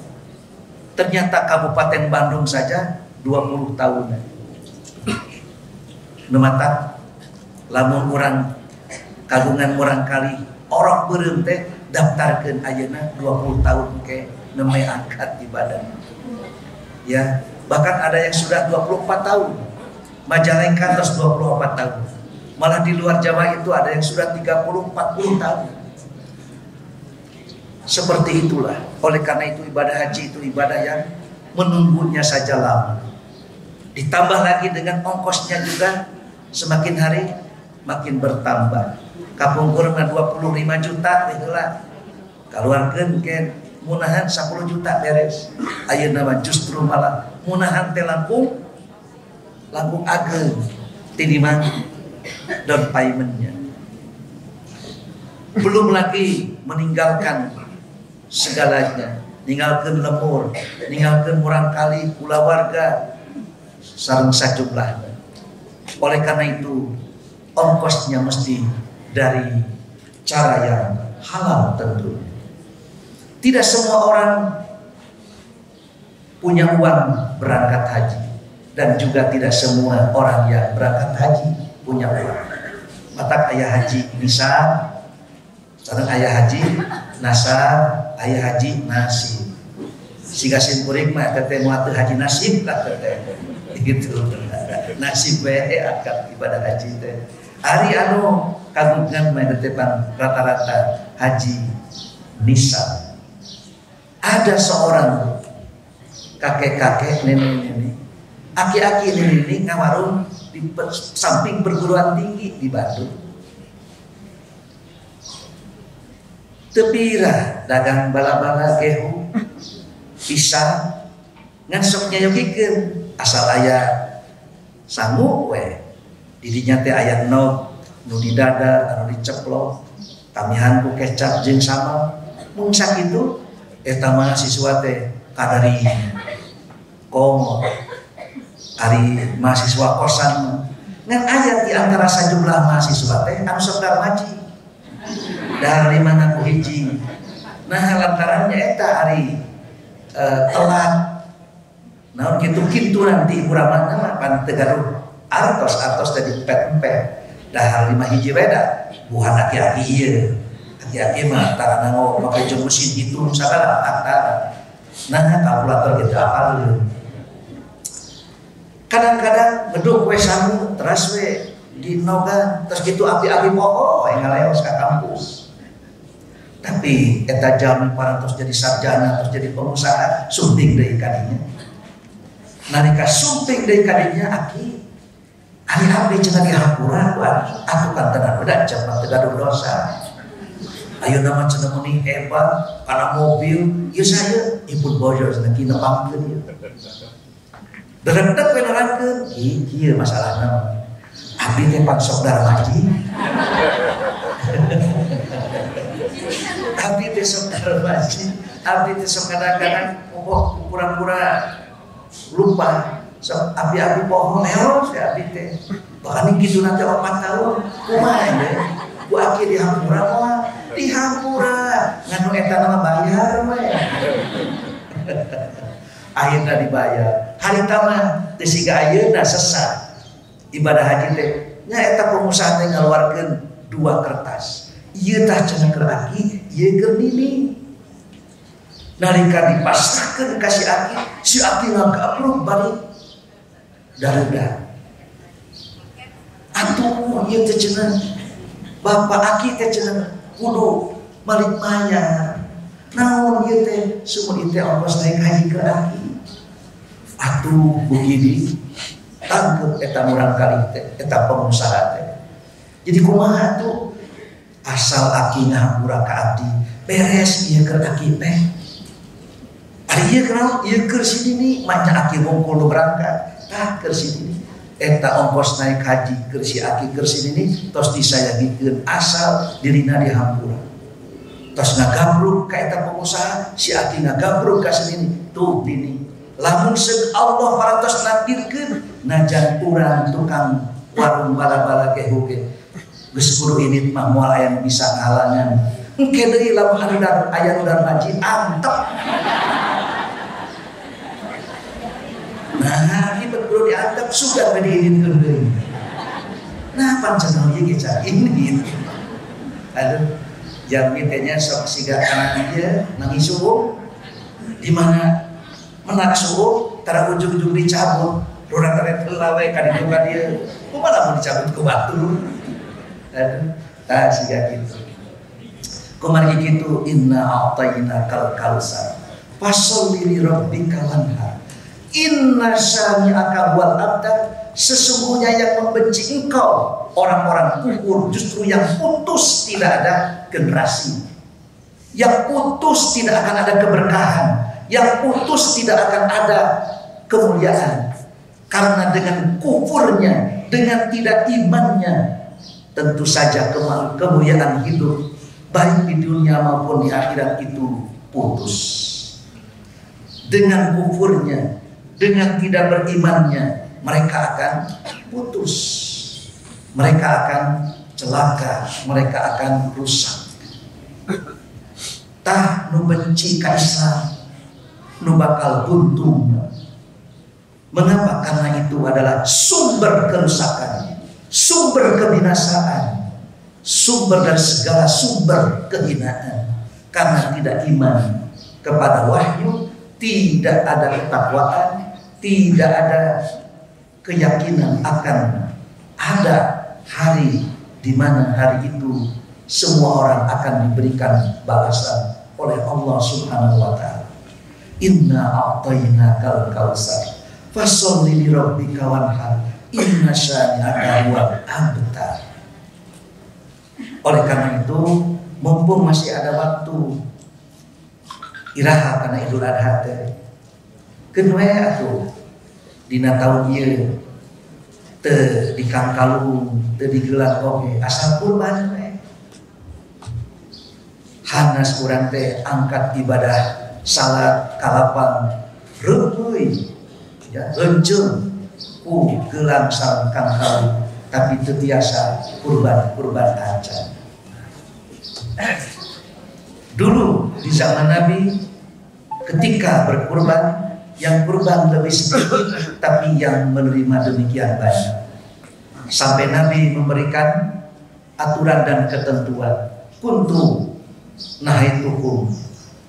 Ternyata Kabupaten Bandung saja 20 tahun. Numata lamun urang kagungan urang kali orok beureum teh daftarkeun ayeuna 20 tahun ke nemai angkat ibadah. Ya, bahkan ada yang sudah 24 tahun. Majalengka terus 24 tahun. Malah di luar Jawa itu ada yang sudah 30-40 tahun. Seperti itulah. Oleh karena itu ibadah haji itu ibadah yang menunggunya saja lama. Ditambah lagi dengan ongkosnya juga semakin hari makin bertambah. Kapungkur 25 juta itulah. Keluarkan kan munahan 10 juta beres. Ayeuna mah justru malah munahan teh langkung ageng tiniman down paymentnya. Belum lagi meninggalkan segalanya, ninggalkan lemur, ninggalkan murang kali, kula warga sareng sajumlah. Oleh karena itu ongkosnya mesti dari cara yang halal tentu. Tidak semua orang punya uang berangkat haji, dan juga tidak semua orang yang berangkat haji punya uang. Matak ayah haji nisa, sareng ayah haji nasar, ayah haji nasib. Siga simpuring mah teteh muat haji nasib lah teteh. Gitu. Nasib bae akad ibadah haji teh. Ari anu kagungan mah teteh rata-rata haji nisa. Ada seorang kakek-kakek, nenek-nenek, aki-aki nenek ngawarung di samping perguruan tinggi di Bandung. Tepira dagang bala-bala gehu, pisang, ngan sok nyayokikeun asal aya sangu we. Didinya teh aya nog nu di dada anu diceplok, tamihan ku kecap jeung sambal. Mun sakitu eta mahasiswa teh kadari komo ari mahasiswa kosan ngan aya di antara sajumlah mahasiswa teh anu sok darmaji dari mana ku hiji. Nah lantarannya eta ari telat naon kitu nanti urang mah pan teu gaduh artos tadi empet-empet dahar 5 hiji beda buhan aki-aki ieu. Aki-aki mah tarana pakai jeung mesin hitung sagala antara. Nah kalkulator gitu apal. Kadang-kadang ngeduk we sangu teras we di nogan terus gitu api-api poho yang ngaleos ka kampus. Tapi eta jalmi parantos jadi sarjana terus jadi pengusaha sumping deui kadinya. Nalika sumping deui kadinya aki ari abdi cenah dihapura ku atuh kan tenan bedak cenah teu gaduh dosa. Ayo nama cenah muni hebat kana mobil ieu saya ibu bojo cenah kieu nepangkeun ieu. Deretek we nerangkeun ieu masalahna. Abdi teh pan sok darmaji. Abdi teh sok darmaji. Abdi teh sok kadang-kadang pura-pura lupa. Sok abdi poho leos ya abdi teh. Bahkan kitu nanti 4 tahun kumaha ya. Ku aki dihampura moal. Dihampura nganu eta nama bayar we. Akhirna dibayar. Harita mah teu siga ayeuna sesat. Ibadah haji teh nya eta pengusaha teh ngaluarkeun 2 kertas. Ieu tah cenah keur aki, ieu keur nini. Nalika dipasrahkeun ka si aki ngagabruk balik daruda. Atuh ieu teh cenah bapak aki teh cenah kudu balik maya. Naon ieu teh sumur teh ongkos naik haji ke aki. Atuh begini tangkep eta murang kali teh eta pengusaha teh. Jadi kumaha tuh asal aki ngahampura ka abdi beres ieu keur aki teh. Ari ieu kenal ieu keur sidini maca aki wungkul berangkat tah keur sidini. Eta ongkos naik haji keur si aki keur sidini tos disayangikeun asal dirina dihampura. Tos ngagabruk ka eta pengusaha si aki ngagabruk ka sidini tuh bini. Lamun seug Allah parantos nakdirkeun najan urang tukang warung bala-bala gehu ge geus kudu init mah moal aya nu bisa ngahalangan engke deui lamun aya nu darmaji antep. Nah ieu kudu diantep sugan we diinitkeun deui. Nah pancenah ieu ge cak ini. Aduh yang mitenya sok siga kanan dia nangis subuh di mana menak subuh tara ujung-ujung dicabut rurang taret lawe kan itu kan dia kumaha mau dicabut ke batu tah siga kitu kumaha kitu inna a'tainakal kautsar fasholli li rabbika wanhar inna syani'aka wal abtar sesungguhnya yang membenci engkau orang-orang kufur justru yang putus tidak ada generasi, yang putus tidak akan ada keberkahan, yang putus tidak akan ada kemuliaan karena dengan kufurnya, dengan tidak imannya tentu saja kemuliaan hidup baik di dunia maupun di akhirat itu putus. Dengan kufurnya, dengan tidak berimannya mereka akan putus, mereka akan celaka, mereka akan rusak. Tah nu benci ka Islam nu bakal buntung. Mengapa? Karena itu adalah sumber kerusakan, sumber kebinasaan, sumber dari segala sumber kehinaan. Karena tidak iman kepada wahyu, tidak ada ketakwaan, tidak ada keyakinan akan ada hari di mana hari itu semua orang akan diberikan balasan oleh Allah Subhanahu wa taala. Inna a'tainakal kautsar fasholli li rabbika wanhar inna syani'aka huwal abtar. Oleh karena itu mumpung masih ada waktu iraha kana Idul Adha teh keun we atuh dina taun ieu teu dikangkalung teu digelar oge asal kurban we hanas urang teh angkat ibadah salat kalapang reueuy ya heunceuh ku gelang sareng kangkalung tapi teu tiasa kurban acan. Dulu di zaman Nabi ketika berkurban yang kurban lebih sedikit tapi yang menerima demikian banyak sampai Nabi memberikan aturan dan ketentuan kuntu nahaitukum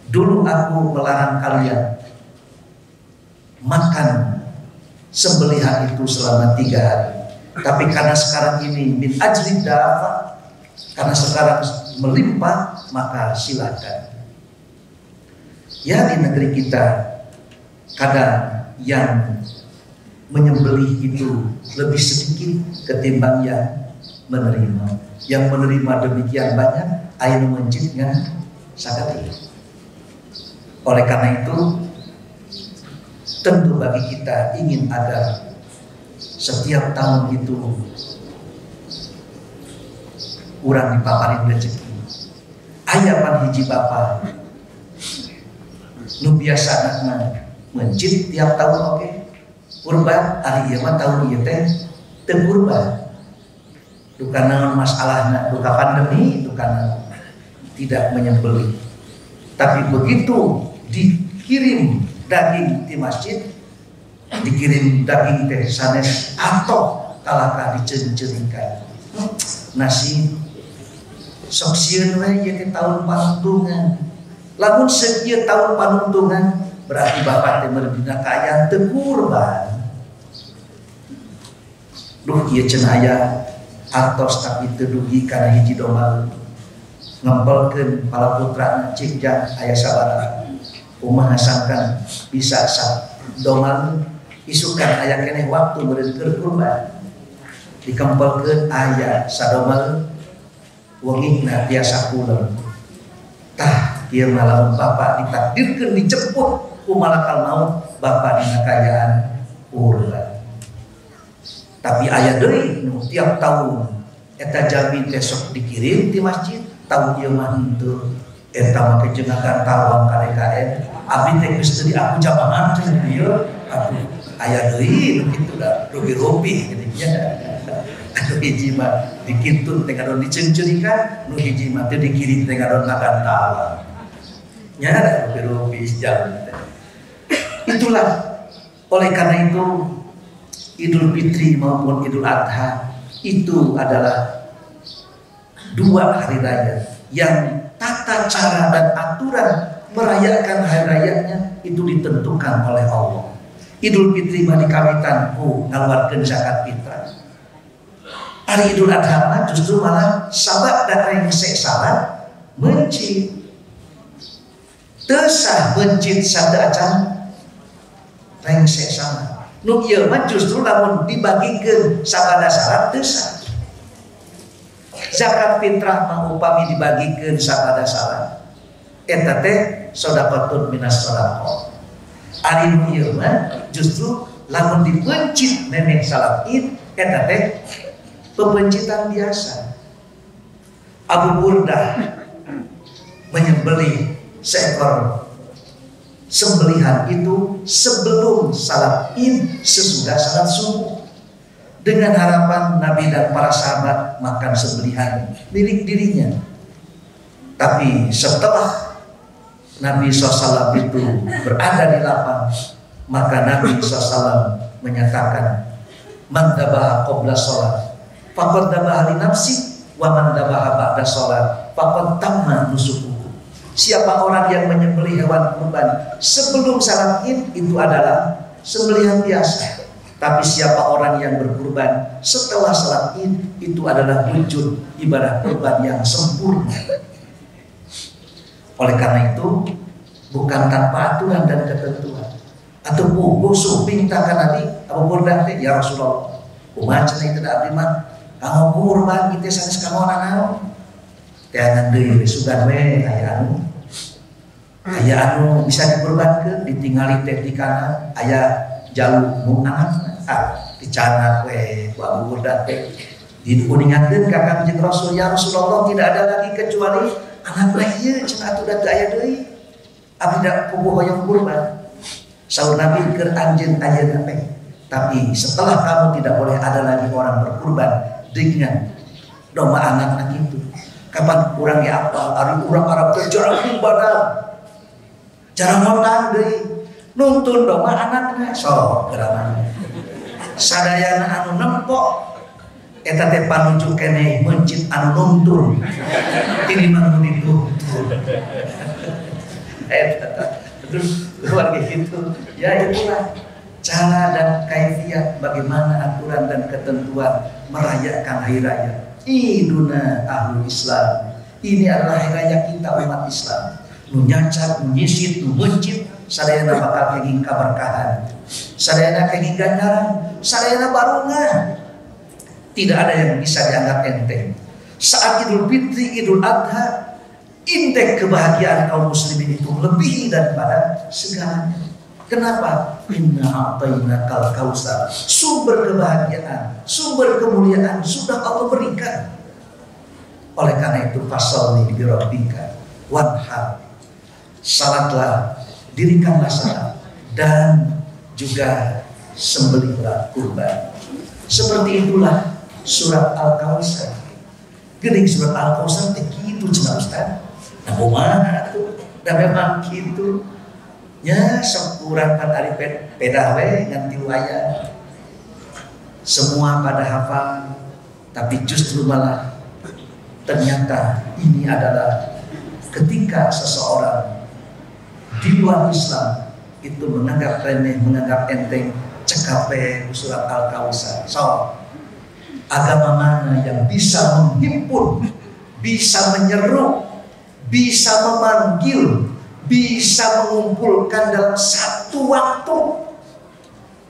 dulu aku melarang kalian makan sembelihan itu selama 3 hari tapi karena sekarang ini min ajli dafa karena sekarang melimpah maka silakan. Ya di negeri kita kadang yang menyembelih itu lebih sedikit ketimbang yang menerima. Yang menerima demikian banyak, aya nu mencitnya sakati. Oleh karena itu, tentu bagi kita ingin agar setiap tahun itu urang dipaparin rezeki. Aya pan hiji bapa nu biasa anakna mencit tiap tahun oke kurban ari ieu mah tahun ieu teh teu kurban dukana masalahna duka pandemi dukana tidak menyembelih tapi begitu dikirim daging di masjid dikirim daging teh sanes atau kalaka diceun-ceunkan nasi sok sieun we ieu teh tahun panuntungan lamun sekieu tahun panuntungan berarti bapak teh merebina kaya teu kurban. Duh ieu cenah aya artos tapi teu dugi kana hiji domba ngempelkeun pala putrana cik jang aya sabaraha kumaha sangkan bisa domba isukan aya keneh waktu meureun keur kurban dikempelkeun aya sadomba wengingna biasa puleung tah ieu malam bapak ditakdirkeun dijemput ku malakal maut bapak dina kayaan urang. Tapi aya deui nu tiap tahun eta jami teh sok dikirim di masjid tahun ieu mah henteu eta mah kejengakan tawang ka DKM abdi teh geus teu aku jamaah teh ieu atuh aya deui nu kitu da rugi-rugi gitu nya. Anu hiji mah dikintun teh kadon diceun-ceurikan nu hiji mah teh dikirim teh kadon makan tawang. Nya da rugi-rugi jam. Itulah oleh karena itu Idul Fitri maupun Idul Adha itu adalah 2 hari raya yang tata cara dan aturan merayakan hari rayanya itu ditentukan oleh Allah. Idul Fitri mah dikawitan ngaluarkeun zakat fitrah. Hari Idul Adha mah justru malah sabat dan rengse salat mencit. Tesah mencit sabda acan rengse salat. Nu ieu mah justru lamun dibagikeun sabada salat tesah. Zakat fitrah mah upami dibagikeun sabada salat. Eta teh sedekahun minas sedekah. Ari nu ieu mah justru lamun dipencit nenek salat Id eta teh pembencitan biasa. Abu Burdah menyembelih seekor sembelihan itu sebelum salat Id sesudah salat subuh dengan harapan Nabi dan para sahabat makan sembelihan milik dirinya. Tapi setelah Nabi SAW itu berada di lapang, maka Nabi SAW menyatakan, man dabaha qabla sholat faqad dabaha li nafsi wa man dabaha ba'da sholat faqad tamma nusukuhu. Siapa orang yang menyembelih hewan kurban sebelum salat Id itu adalah sembelihan biasa. Tapi siapa orang yang berkurban setelah salat Id itu adalah wujud ibadah kurban yang sempurna. Oleh karena itu bukan tanpa aturan dan ketentuan. Atau buku suping takkan Nabi Abu Burdah teh ya Rasulullah. Kumaha cenah teh abdi mah kanggo kurban kitu sanes kanggo naon. Teh ngan deui sugan we aya anu bisa dikurbankeun ditingali teh di kanan aya jaluk mung anak dicanak we ku Abu Burdah teh diuningatkeun ka Kanjeng Rasul ya Rasulullah tidak ada lagi kecuali anak ieu cenah atuh da teu aya deui. Abdi dak puguh hoyong kurban. Saur Nabi keur anjeun ayeuna teh. Tapi setelah kamu tidak boleh ada lagi orang berkurban dengan domba anak itu. Kapan kurang ya apa? Ari urang Arab teh jarang ibadah. Jarang ngontang deui. Nuntun domba anakna sok geuraman. Sadayana anu nempok eta teh panuju keneh mencit anu nuntun. Tiniman nu dituntun. Terus keluarga gitu ya itulah cara dan kaifiat bagaimana aturan dan ketentuan merayakan hari raya Iduna Ahlul Islam. Ini adalah hari raya kita umat Islam. Nu nyacat, nu nyisit, nu mencit sadayana bakal kenging kaberkahan, sadayana kenging ganjaran, sadayana barungan. Tidak ada yang bisa dianggap enteng. Saat Idul Fitri, Idul Adha, indeks kebahagiaan kaum muslimin itu lebih daripada segalanya. Kenapa? Inna a'tainakal kautsar. Sumber kebahagiaan, sumber kemuliaan sudah Allah berikan. Oleh karena itu fasalli bi rabbika wanhar. Salatlah, dirikanlah salat dan juga sembelihlah kurban. Seperti itulah surat Al-Kautsar. Geuning surat Al-Kautsar teh kitu cenah Ustaz. Nah, kumaha tuh? Da memang kitu. Ya, sepurang pan ari pedah we ngan tilu aya. Semua pada hafal, tapi justru malah ternyata ini adalah ketika seseorang di luar Islam itu menganggap remeh, menganggap enteng, cekape surat Al-Kautsar. So, agama mana yang bisa menghimpun, bisa menyeru, bisa memanggil, bisa mengumpulkan dalam satu waktu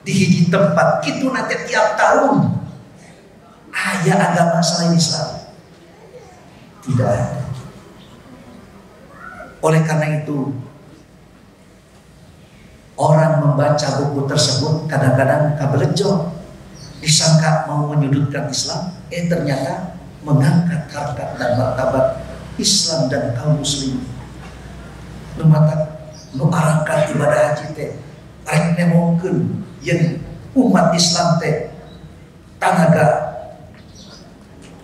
di hiji tempat itu nanti tiap tahun aya agama selain Islam? Tidak ada. Oleh karena itu orang membaca buku tersebut kadang-kadang kabelejo, disangka mau menyudutkan Islam, ternyata mengangkat harkat dan martabat Islam dan kaum muslim. Nu mata nu arangkat ibadah haji teh rek nemongkeun yang umat Islam teh tanaga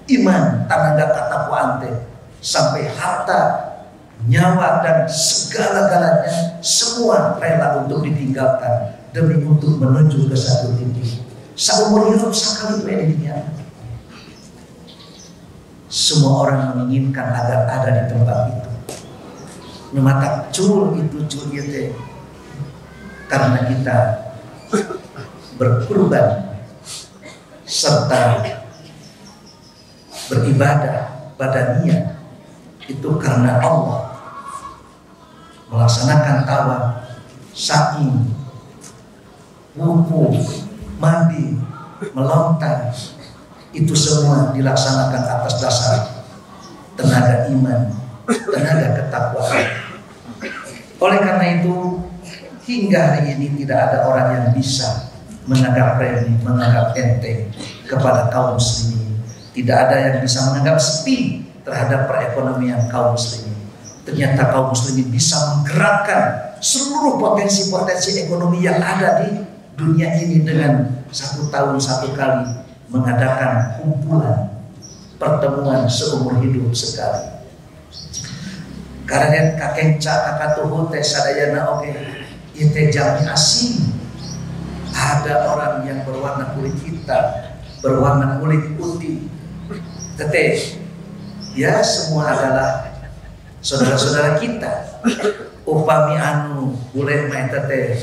iman, tanaga katakwaan teh sampai harta, nyawa dan segala-galanya semua rela untuk ditinggalkan demi untuk menuju ke satu titik. Saumur hidup sakali itu di dunia. Semua orang menginginkan agar ada di tempat itu. mata cul itu cul teh karena kita berkurban serta beribadah badaniah itu karena Allah, melaksanakan tawaf, sa'i, wudu, mandi, melontar, itu semua dilaksanakan atas dasar tenaga iman, tenaga ketakwaan. Oleh karena itu hingga hari ini tidak ada orang yang bisa menganggap remeh, menganggap enteng kepada kaum muslimin. Tidak ada yang bisa menganggap sepi terhadap perekonomian kaum muslimin. Ternyata kaum muslimin bisa menggerakkan seluruh potensi-potensi ekonomi yang ada di dunia ini dengan 1 tahun 1 kali mengadakan kumpulan pertemuan seumur hidup sekali. Karena kakek kakak tuh teh sadayana oke itu jami asing. Ada orang yang berwarna kulit hitam, berwarna kulit putih, teteh ya semua adalah saudara-saudara kita. Upami anu boleh main teteh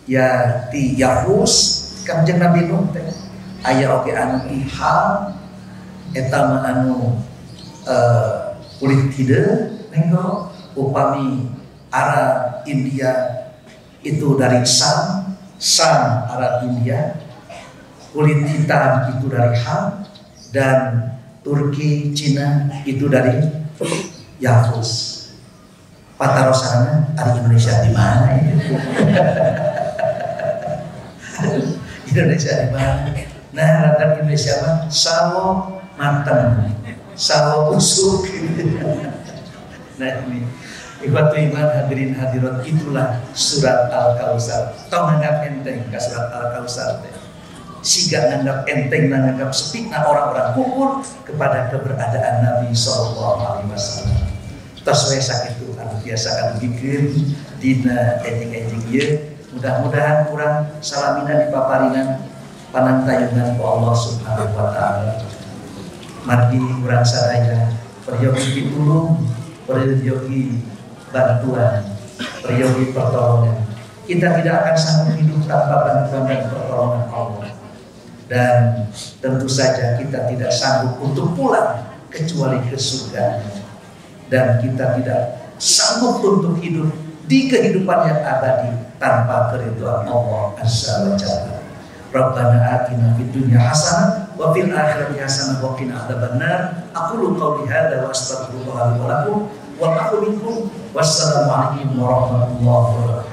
ya ti Yahus kanjeng Nabi Nuh teh aya oke anu iham eta mah anu kulit hideu nenggo. Upami Arab India itu dari Sam Arab India, kulit hitam itu dari Ham, dan Turki Cina itu dari Yahus. Patarosana ada Indonesia di mana ya? Indonesia di mana? Nah, rata Indonesia mah sawo matang, sawo busuk. Nah ini ikhwatu iman hadirin hadirat, itulah surat Al-Kautsar. Tau nganggap enteng ke surat Al-Kautsar teh. Siga nganggap enteng, nganggap sepi, nah orang-orang kumpul kepada keberadaan Nabi SAW. Tos we sakitu anu biasa anu bikin dina enjing-enjing ieu. Mudah-mudahan kurang salamina di paparinan panantayunan ku Allah Subhanahu wa taala. Margi urang sadaya peryogi pitulung, peryogi bantuan, peryogi pertolongan. Kita tidak akan sanggup hidup tanpa bantuan dan pertolongan Allah. Dan tentu saja kita tidak sanggup untuk pulang kecuali ke surga. Dan kita tidak sanggup untuk hidup di kehidupan yang abadi tanpa keridhaan Allah Azza wa Jalla. Rabbana atina fid dunya hasanah wa fil akhirati hasanah wa qina adzabannar. Aqulu qouli hadza wa astaghfirullah li wa lakum wa aqulu minkum wassalamu alaikum warahmatullahi wabarakatuh.